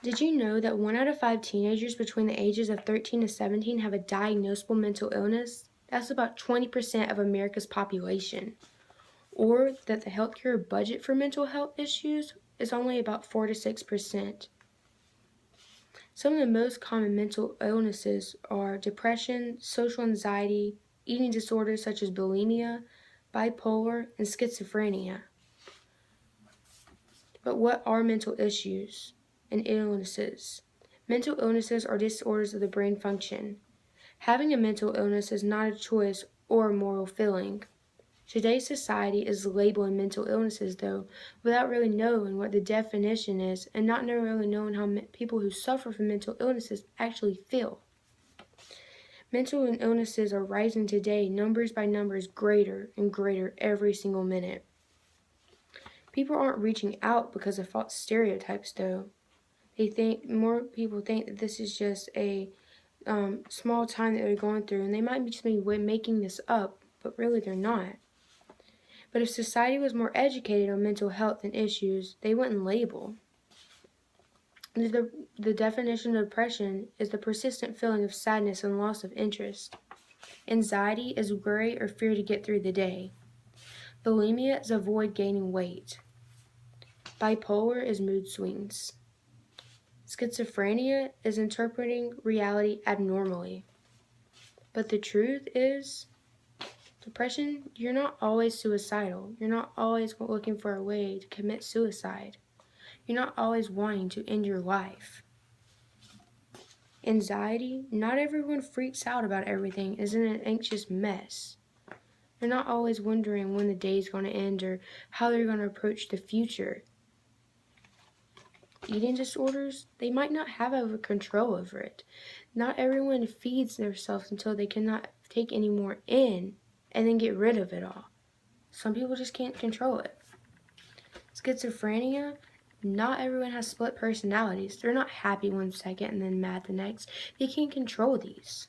Did you know that 1 out of 5 teenagers between the ages of 13 to 17 have a diagnosable mental illness? That's about 20% of America's population. Or that the healthcare budget for mental health issues is only about 4 to 6%. Some of the most common mental illnesses are depression, social anxiety, eating disorders such as bulimia, bipolar, and schizophrenia. But what are mental issues and illnesses? Mental illnesses are disorders of the brain function. Having a mental illness is not a choice or a moral feeling. Today's society is labeling mental illnesses, though, without really knowing what the definition is and not really knowing how people who suffer from mental illnesses actually feel. Mental illnesses are rising today, numbers by numbers, greater and greater every single minute. People aren't reaching out because of false stereotypes, though. More people think that this is just a small time that they're going through, and they might just be making this up, but really they're not. But if society was more educated on mental health and issues, they wouldn't label. The definition of depression is the persistent feeling of sadness and loss of interest. Anxiety is worry or fear to get through the day. Bulimia is avoid gaining weight. Bipolar is mood swings. Schizophrenia is interpreting reality abnormally. But the truth is, depression, you're not always suicidal. You're not always looking for a way to commit suicide. You're not always wanting to end your life. Anxiety, not everyone freaks out about everything, is in an anxious mess. They're not always wondering when the day's going to end or how they're going to approach the future. Eating disorders, they might not have control over it. Not everyone feeds themselves until they cannot take any more in and then get rid of it all. Some people just can't control it. Schizophrenia, not everyone has split personalities. They're not happy one second and then mad the next. They can't control these.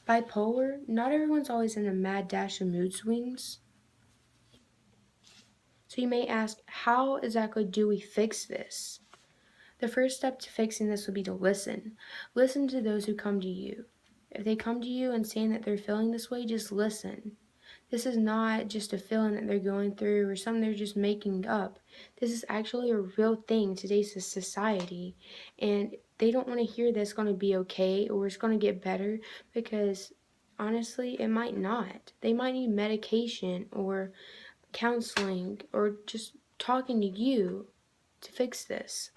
Bipolar, not everyone's always in a mad dash of mood swings. So you may ask, how exactly do we fix this? The first step to fixing this would be to listen. Listen to those who come to you. If they come to you and saying that they're feeling this way, just listen. This is not just a feeling that they're going through or something they're just making up. This is actually a real thing in today's society. And they don't want to hear that it's going to be okay or it's going to get better, because honestly, it might not. They might need medication or counseling or just talking to you to fix this.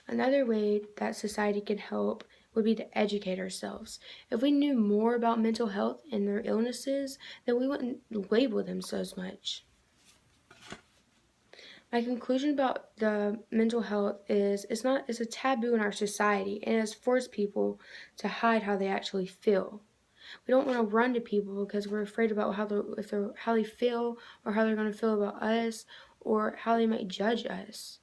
Another way that society can help would be to educate ourselves. If we knew more about mental health and their illnesses, then we wouldn't label them so much. My conclusion about the mental health is it's a taboo in our society, and it has forced people to hide how they actually feel. We don't want to run to people because we're afraid about how they feel or how they're going to feel about us or how they might judge us.